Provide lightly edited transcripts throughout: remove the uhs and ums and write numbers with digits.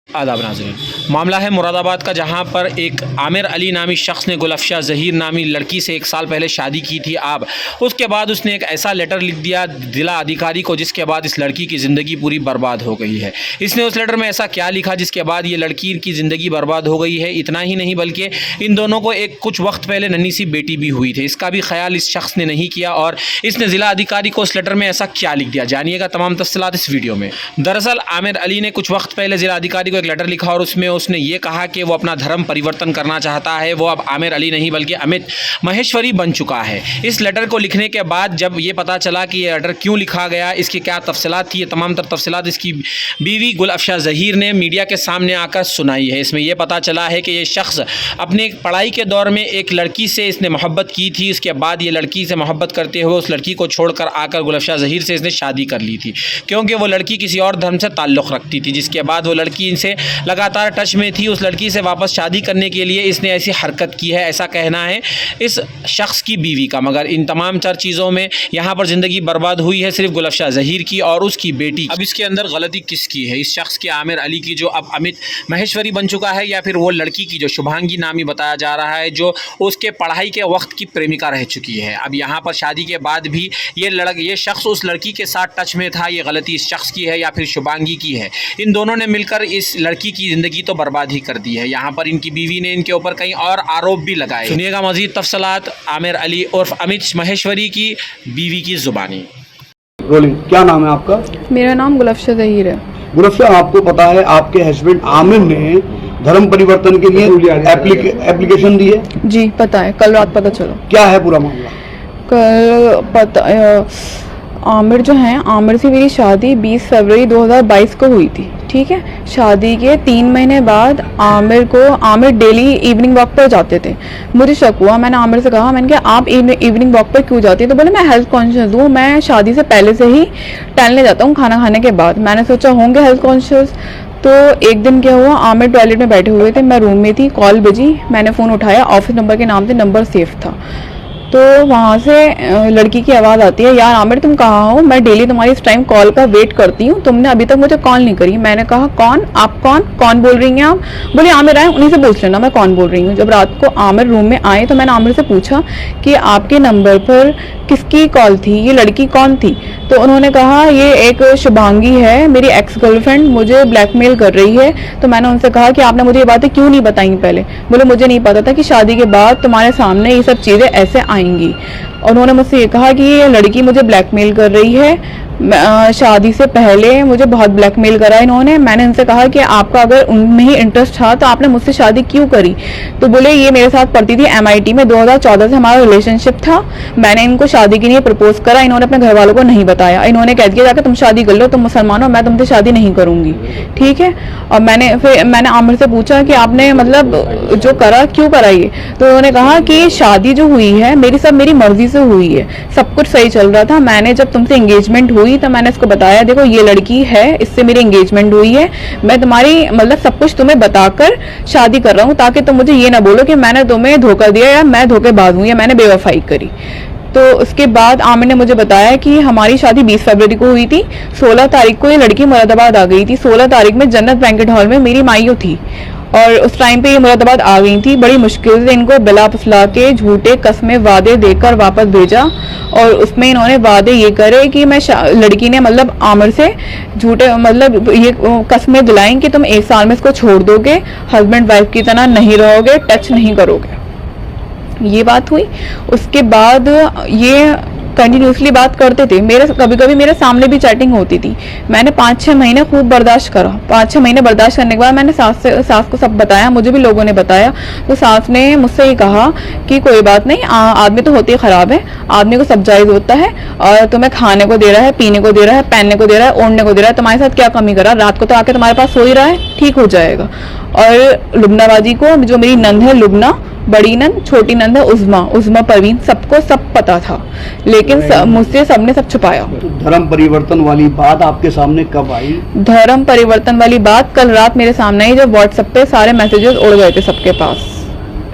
आदाब नाज़रीन, मामला है मुरादाबाद का, जहां पर एक आमिर अली नामी शख्स ने गुलफ्शा ज़हीर नामी लड़की से 1 साल पहले शादी की थी। अब उसके बाद उसने एक ऐसा लेटर लिख दिया जिला अधिकारी को, जिसके बाद इस लड़की की ज़िंदगी पूरी बर्बाद हो गई है। इसने उस लेटर में ऐसा क्या लिखा जिसके बाद ये लड़की की ज़िंदगी बर्बाद हो गई है। इतना ही नहीं बल्कि इन दोनों को एक कुछ वक्त पहले नन्ही सी बेटी भी हुई थी। इसका भी ख्याल इस शख्स ने नहीं किया और इसने ज़िला अधिकारी को उस लेटर में ऐसा क्या लिख दिया, जानिएगा तमाम तफसीलात इस वीडियो में। दरअसल आमिर अली ने कुछ वक्त पहले ज़िला अधिकारी को एक लेटर लिखा और उसमें उसने ये कहा कि वो अपना धर्म परिवर्तन करना चाहता है। वो अब आमिर अली नहीं बल्कि अमित महेश्वरी बन चुका है। इस लेटर को लिखने के बाद जब ये पता चला कि ये लेटर क्यों लिखा गया, इसकी क्या तफसीलात थी, ये तमाम तर तफसीलात इसकी बीवी गुलफ्शा ज़हीर ने मीडिया के सामने आकर सुनाई है। इसमें यह पता चला है कि ये शख्स अपने पढ़ाई के दौर में एक लड़की से इसने मोहब्बत की थी। इसके बाद ये लड़की से मोहब्बत करते हुए उस लड़की को छोड़कर आकर गुलफ्शा ज़हीर से इसने शादी कर ली थी, क्योंकि वो लड़की किसी और धर्म से ताल्लुक़ रखती थी। जिसके बाद वो लड़की इनसे लगातार टच में थी। उस लड़की से वापस शादी करने के लिए इसने ऐसी हरकत की है, ऐसा कहना है इस शख्स की बीवी का। मगर इन तमाम चार चीज़ों में यहाँ पर ज़िंदगी बर्बाद हुई है सिर्फ गुलफ्शा ज़हीर की और उसकी बेटी। अब इसके अंदर गलती किसकी है, इस शख्स की आमिर अली की जो अब अमित महेश्वरी बन चुका है, या फिर वो लड़की की जो शुभांगी नामी बताया जा रहा है, जो उसके पढ़ाई के वक्त की प्रेमिका रह चुकी है। अब यहाँ पर शादी के बाद भी ये शख्स उस लड़की के साथ टच में था। ये गलती इस शख्स की है या फिर शुभांगी की है? इन दोनों ने मिलकर इस लड़की की ज़िंदगी तो बर्बाद ही कर दी है। यहाँ पर इनकी बीवी ने इनके ऊपर कई और आरोप भी लगाए। सुनिएगा मज़ीद तफसीलात आमिर अली और अमित महेश्वरी की बीवी की ज़ुबानी। रोलिंग। क्या नाम है आपका? मेरा नाम गुलफ्शा ज़हीर है। गुलफ्शा, आपको पता है आपके हस्बैंड आमिर ने धर्म परिवर्तन के लिए एप्लीकेशन दी है? जी पता है, कल रात पता चला। क्या है पूरा मामला? कल पता आमिर जो है, आमिर से मेरी शादी 20 फरवरी 2022 को हुई थी। ठीक है, शादी के 3 महीने बाद आमिर डेली इवनिंग वॉक पर जाते थे। मुझे शक हुआ, मैंने आमिर से कहा, मैंने कहा आप इवनिंग वॉक पर क्यों जाती है? तो बोले मैं हेल्थ कॉन्शियस हूँ, मैं शादी से पहले से ही टहलने जाता हूँ खाना खाने के बाद। मैंने सोचा होंगे हेल्थ कॉन्शियस। तो एक दिन क्या हुआ, आमिर टॉयलेट में बैठे हुए थे, मैं रूम में थी, कॉल बजी, मैंने फ़ोन उठाया, ऑफिस नंबर के नाम से नंबर सेफ था। तो वहाँ से लड़की की आवाज़ आती है, यार आमिर तुम कहाँ हो? मैं डेली तुम्हारी इस टाइम कॉल का वेट करती हूँ, तुमने अभी तक मुझे कॉल नहीं करी। मैंने कहा कौन? आप कौन बोल रही हैं आप? बोले आमिर आए, उन्हीं से पूछ लेना मैं कौन बोल रही हूँ। जब रात को आमिर रूम में आए तो मैंने आमिर से पूछा कि आपके नंबर पर किसकी कॉल थी, ये लड़की कौन थी? तो उन्होंने कहा ये एक शुभांगी है, मेरी एक्स गर्लफ्रेंड, मुझे ब्लैकमेल कर रही है। तो मैंने उनसे कहा कि आपने मुझे ये बातें क्यों नहीं बताई पहले? बोले मुझे नहीं पता था कि शादी के बाद तुम्हारे सामने ये सब चीज़ें ऐसे आएंगी। उन्होंने मुझसे ये कहा कि ये लड़की मुझे ब्लैकमेल कर रही है, शादी से पहले मुझे बहुत ब्लैकमेल करा इन्होंने। मैंने इनसे कहा कि आपका अगर उनमें ही इंटरेस्ट था तो आपने मुझसे शादी क्यों करी? तो बोले ये मेरे साथ पढ़ती थी MIT में, 2014 से हमारा रिलेशनशिप था, मैंने इनको शादी के लिए प्रपोज करा, इन्होंने अपने घर वालों को नहीं बताया। इन्होंने कह दिया जाकर तुम शादी कर लो, तुम मुसलमान हो, मैं तुमसे शादी नहीं करूंगी। ठीक है, और मैंने आमिर से पूछा कि आपने मतलब जो करा क्यों करा ये? तो उन्होंने कहा कि शादी जो हुई है मेरी मर्जी से हुई है, सब कुछ सही चल रहा था। मैंने जब तुमसे एंगेजमेंट हुई तो मैंने इसको बताया, देखो ये लड़की है, इससे मेरी एंगेजमेंट हुई है, मैं तुम्हारी मतलब सब कुछ तुम्हें बताकर शादी कर रहा हूँ, ताकि तुम मुझे ये ना बोलो कि मैंने तुम्हें धोखा दिया या मैं धोखेबाज हूँ या मैंने बेवफाई करी। तो उसके बाद आमिर ने मुझे बताया कि हमारी शादी 20 फरवरी को हुई थी, 16 तारीख को ये लड़की मुरादाबाद आ गई थी। 16 तारीख में जन्नत बैंकेट हॉल में मेरी माइयो थी और उस टाइम पे ये मुरादाबाद आ गई थी। बड़ी मुश्किल से इनको बिला फुसला के झूठे कस्में वादे देकर वापस भेजा और उसमें इन्होंने वादे ये करे कि लड़की ने मतलब आमिर से झूठे मतलब ये कस्में दिलाई कि तुम 1 साल में इसको छोड़ दोगे, हस्बैंड वाइफ की तरह नहीं रहोगे, टच नहीं करोगे। ये बात हुई। उसके बाद ये कंटिन्यूसली बात करते थे, कभी कभी मेरे सामने भी चैटिंग होती थी। मैंने 5-6 महीने खूब बर्दाश्त करा। 5-6 महीने बर्दाश्त करने के बाद मैंने सास को सब बताया, मुझे भी लोगों ने बताया। तो सास ने मुझसे ये कहा कि कोई बात नहीं, आदमी तो होते ही ख़राब है, आदमी को सब जायज़ होता है, और तुम्हें खाने को दे रहा है, पीने को दे रहा है, पहनने को दे रहा है, ओढ़ने को दे रहा है, तुम्हारे साथ क्या कमी करा? रात को तो आके तुम्हारे पास सो ही रहा है, ठीक हो जाएगा। और लुबनाबाजी को, जो मेरी नंद है लुबना, बड़ी नंद, छोटी नंद है उज़मा परवीन, सबको सब पता था, लेकिन मुझसे सबने सब छुपाया। तो धर्म परिवर्तन वाली बात आपके सामने कब आई? धर्म परिवर्तन वाली बात कल रात मेरे सामने आई, जब व्हाट्सएप पे सारे मैसेजेस उड़ गए थे सबके पास।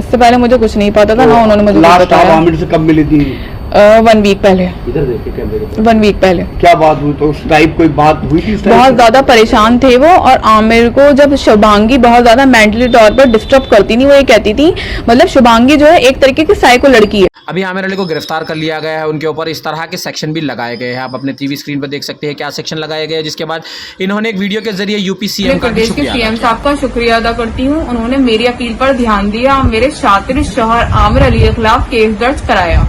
इससे पहले मुझे कुछ नहीं पता था, ना उन्होंने मुझे लास्ट आप आमिर से कब मिली थी? 1 वीक पहले, इधर देखिए कैमरे के 1 वीक पहले। क्या बात हुई? तो उस टाइप कोई बात हुई थी? इस टाइप बहुत की? ज्यादा परेशान थे वो, और आमिर को जब शुभांगी बहुत ज्यादा मेंटली तौर पर डिस्टर्ब करती थी, वो ये कहती थी, मतलब शुभांगी जो है एक तरीके की साइको लड़की है। अभी आमिर अली को गिरफ्तार कर लिया गया है। उनके ऊपर इस तरह के सेक्शन भी लगाए गए हैं। आप अपने टीवी स्क्रीन पर देख सकते हैं क्या सेक्शन लगाए गए हैं, जिसके बाद इन्होंने एक वीडियो के जरिए यूपी सीएम का भी प्रदेश के शुक्रिया सीएम अदा किया। साहब का शुक्रिया अदा करती हूँ, उन्होंने मेरी अपील पर ध्यान दिया, मेरे शातिर शौहर आमिर अली के खिलाफ केस दर्ज कराया।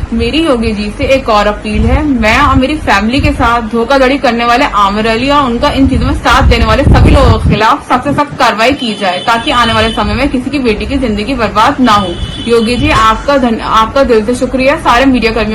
मेरी योगी जी से एक और अपील है, मैं और मेरी फैमिली के साथ धोखाधड़ी करने वाले आमिर अली और उनका इन चीजों में साथ देने वाले सभी लोगों के खिलाफ सख्त से सख्त कार्रवाई की जाए, ताकि आने वाले समय में किसी की बेटी की जिंदगी बर्बाद ना हो। योगी जी आपका दिल से शुक्रिया, सारे मीडिया कर्मियों